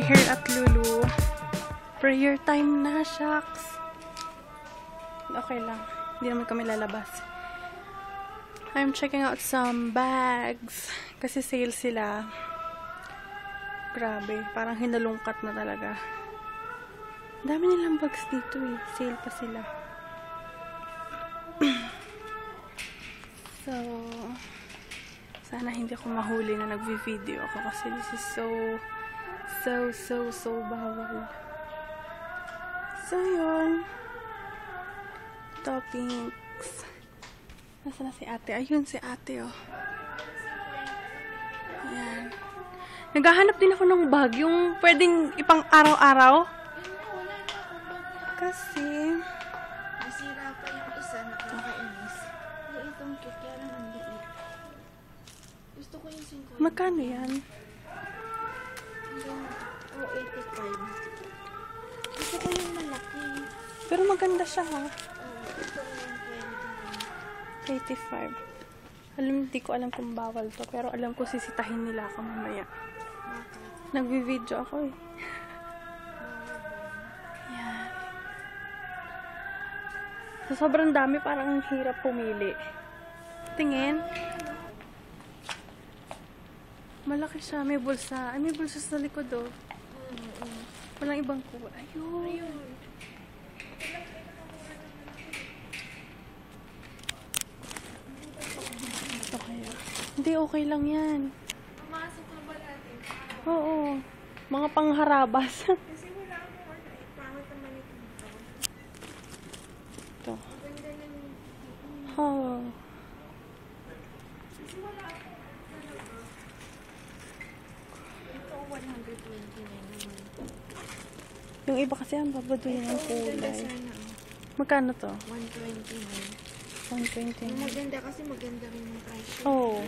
here at Lulu. Prayer time na, shucks. Okay lang. Hindi naman kami lalabas. I'm checking out some bags. Kasi sale sila. Grabe. Parang hinalungkat na talaga. Dami nilang bags dito eh. Sale pa sila. So, sana hindi ako mahuli na nagvi-video ako kasi this is so bawal. So, yun. Toppings. Nasaan na si ate? Ayun si ate, oh. Ayan. Naghahanap din ako ng bag. Yung pwedeng ipang araw-araw. Kasi nasira pa yung isa, nakakainis. Yung itong cute, kaya lang ang liit. Gusto ko yung 5. magkano yan? Oh, 85. Gusto ko yung malaki. Pero maganda siya, ha? Gusto ko yung 85. Hindi ko alam kung bawal to. Pero alam ko sisitahin nila ako mamaya. Nagvi-video ako, eh. Yan. So, sobrang dami. Parang hirap pumili. Tingin. Malaki siya. May bulsa. Ay, may bulsa sa likod, oh. Walang ibang kuha. Ayun. Ito kaya. Hindi, okay lang yan. Pumasok na ba natin? Oo. Mga pangharabas. Kasi wala akong pangit naman ito. Ito. Ganda ng Oh. kasi wala akong talaga. Ito 129 naman. Yung iba kasi ang babaduhin ng Ganda kulay. sana. Magkano to? 129. 120. Yung maganda kasi maganda rin yung price. Oh.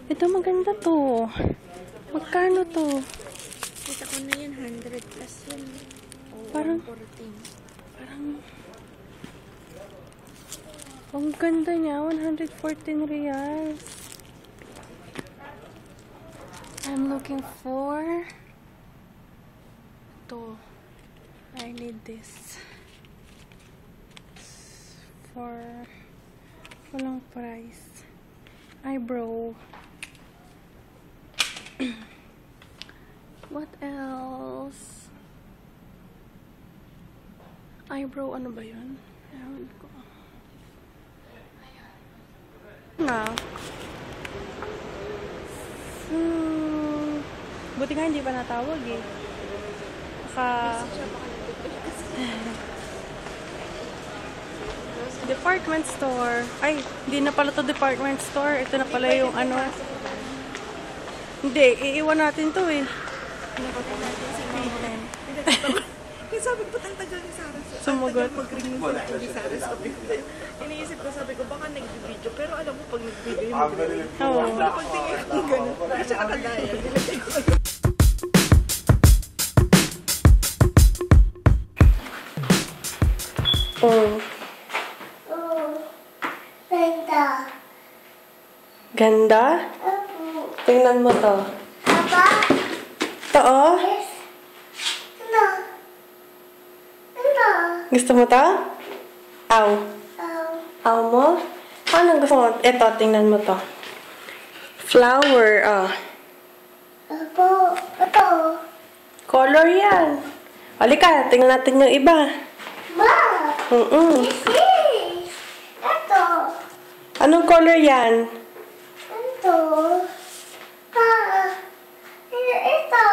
Ito maganda to. Magkano to? Kita ko na yan, 100 plus yun. Oh, Parang- 114. Parang ang ganda niya. 114 reals. I'm looking for ito. I need this. For walang price. Eyebrow. What else? Eyebrow, ano ba yun? Ewan ko. Ayan. Na. Buti nga hindi pa natawag eh. Baka department store. Ay, hindi na pala to department store. Ito na pala yung ano. Hindi, iiwan natin to eh. Nakatay natin si Mama. Kaya sabi ko, tagal ni Sarah. Sumagot. Mag-ring yung cellphone ni Sarah. Sabi ko, iniisip ko, sabi ko, baka nag-video. Pero alam mo, pag nag-video yung mag-ring. Oo. Pag tingin ko gano'n, kasi nakadaya. Nilagay ko. Ganda. Ganda? Opo. Tingnan mo to. Papa? Ito oh. Yes. Ano? Ano? Gusto mo to? Aw. Aw mo? Anong gusto mo? Ito, tingnan mo to. Flower, ah. Opo. Ito. Color yan. Halika, tingnan natin yung iba. Ma. This is. Ito. Anong color yan? Ito. Ha. Ito.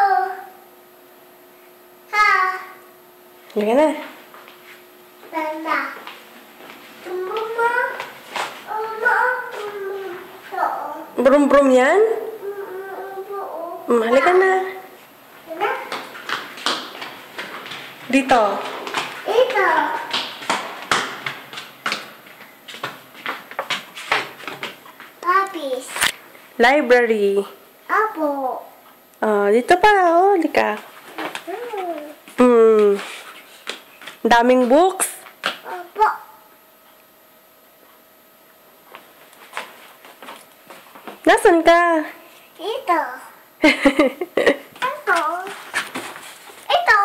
Ha. Halika na. Ganda. Mama. Mama. Ito. Brum-brum yan? Halika na. Dito. Ito. Papis. Library. Apo. Dito pa, oh. Halika. Daming books. Apo. Nasaan ka? Ito. Ito. Ito.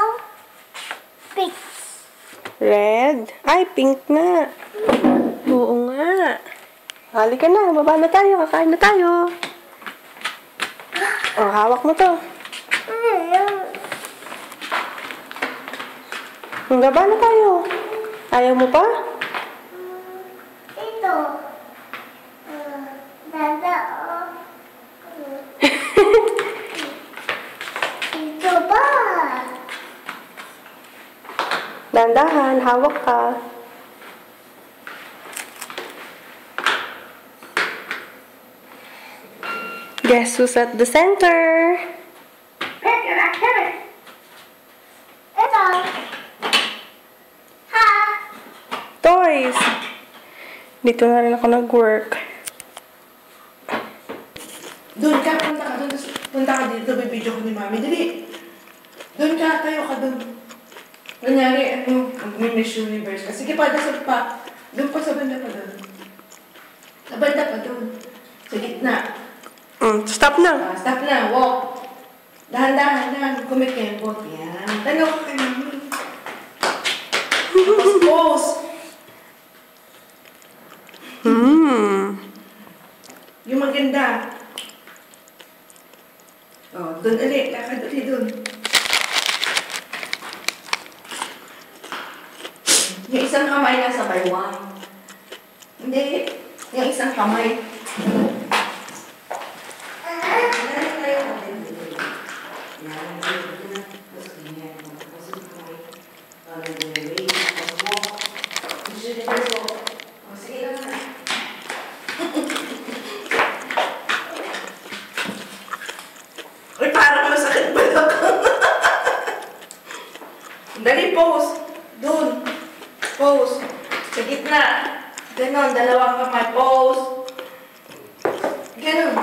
Pink. Red? Ay, pink na. Oo nga. Halika na, baba na tayo. Kakain na tayo. Oh, hawak mo to. Baba na tayo. Ayaw mo pa? Ito. Dada. Ito ba? Dandahan, hawak ka. Guess who's at the center? Ito. Ha? Toys. Dito na rin ako nag-work. Doon ka, punta ka dito, bibidyo ko ni Mami. Dali. Doon ka, tayo ka doon. Kunyari, may Miss Universe ka. Sige pa, dasal pa. Doon pa sa banda pa doon. Sa banda pa doon. Sa gitna. Stop na. Stop na, walk. Dahan-dahan na, kumikembot. Yan. Tanaw ka kay Mami. Tapos pose. Yung maganda. Oh, doon ulit. Lakad ulit doon. Yung isang kamay nasa baywang. Hindi. Yung isang kamay. Uy, parang masakit ba na ka? Dali, pose. Doon. Pose. Sa gitna. Ganon, dalawang kamay. Pose. Ganon.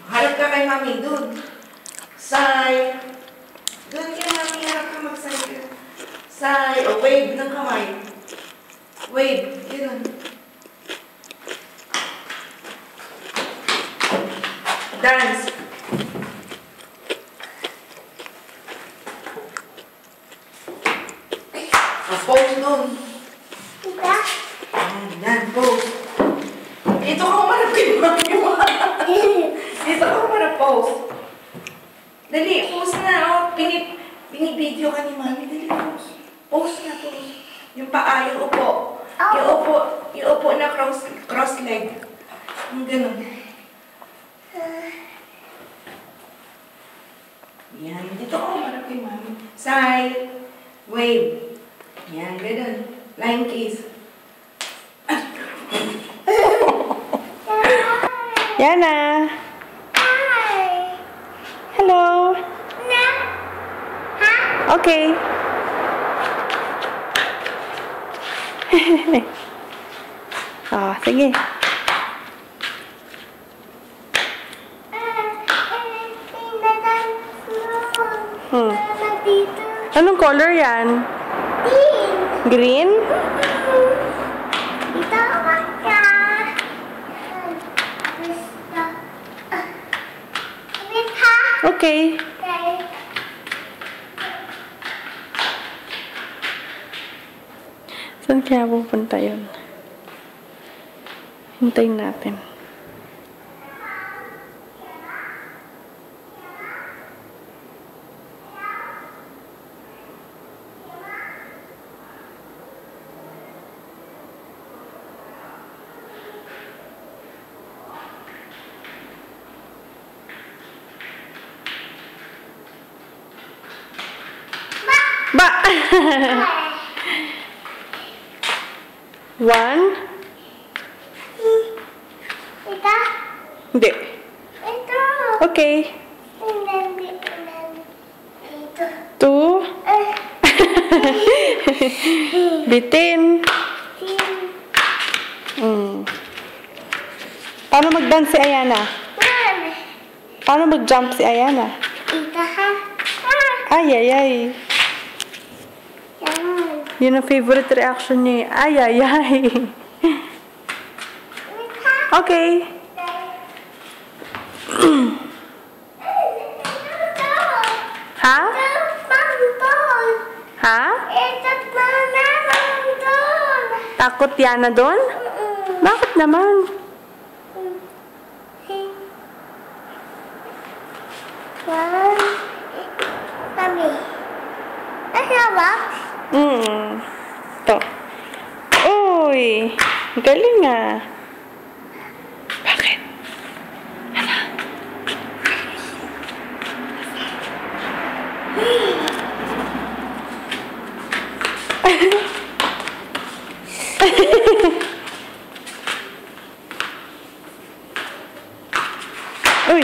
Harap ka kay Mami. Doon. Side. Doon kay Mami. Harap ka mag-side. Side. O, wave ng kamay. Wave. Ganon. Dance. Pose doon. Diba? Yan, pose. Dito ka umarap kay Mami. Dito ka umarap, pose. Dali, pose na. Oh. Binibideo ka ni Mami. Dali, pose. Pose na, pose. Yung paa, yung upo. Yung upo na cross leg. Yung ganun. Yan, dito ka umarap kay Mami. Side. Wave. Yan, ganun. Flying kiss. Yana. Hi. Hello. Na? Ha? Okay. Sige. Dito. Anong color yan? Green? Dito ka. Gusto. Wait ha? Okay. Okay. Saan kaya pupunta yun? Hintayin natin. Ba! One? Ito. Hindi. Ito. Okay. Ito. Two. Bitin. Paano mag-dance si Ayana? Paano mag-jump si Ayana? Ito ha. Ay, ay, ay. Yan. Yun ang favorite reaction niya. Ay, ay, ay. Wait ha. Okay. Ha? Ha? Takot Yana doon? Bakit naman? Ito. Uy! Galing ah. Bakit? Uy!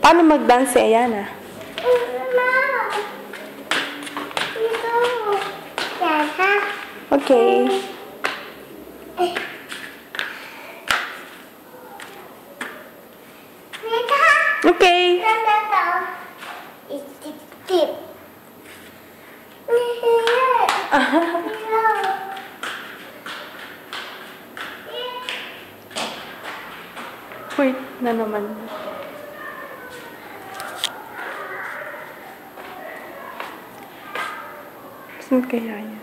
Paano mag-dance si Ayana? Okay. Okay. Wait na naman. Saan kaya yan?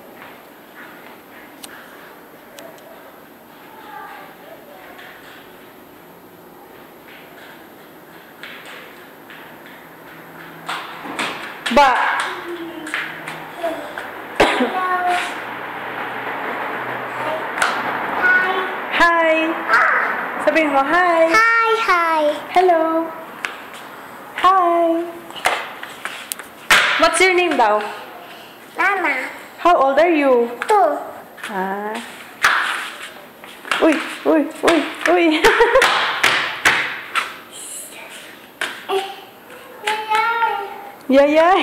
Ba! Hi! Sabihin mo, hi! Hi. Hello! Hi! What's your name daw? Mama. How old are you? 2. Ah. Uy! Uy! Uy! Uy! Yayay!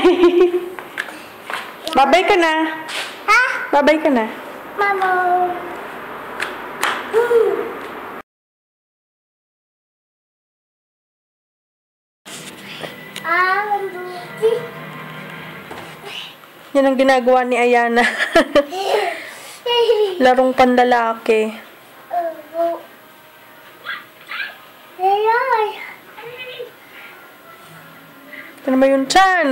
Babay ka na! Ha? Babay ka na! Mama. Yan ang ginagawa ni Ayana. Larong panlalaki. Ito naman yung tiyan.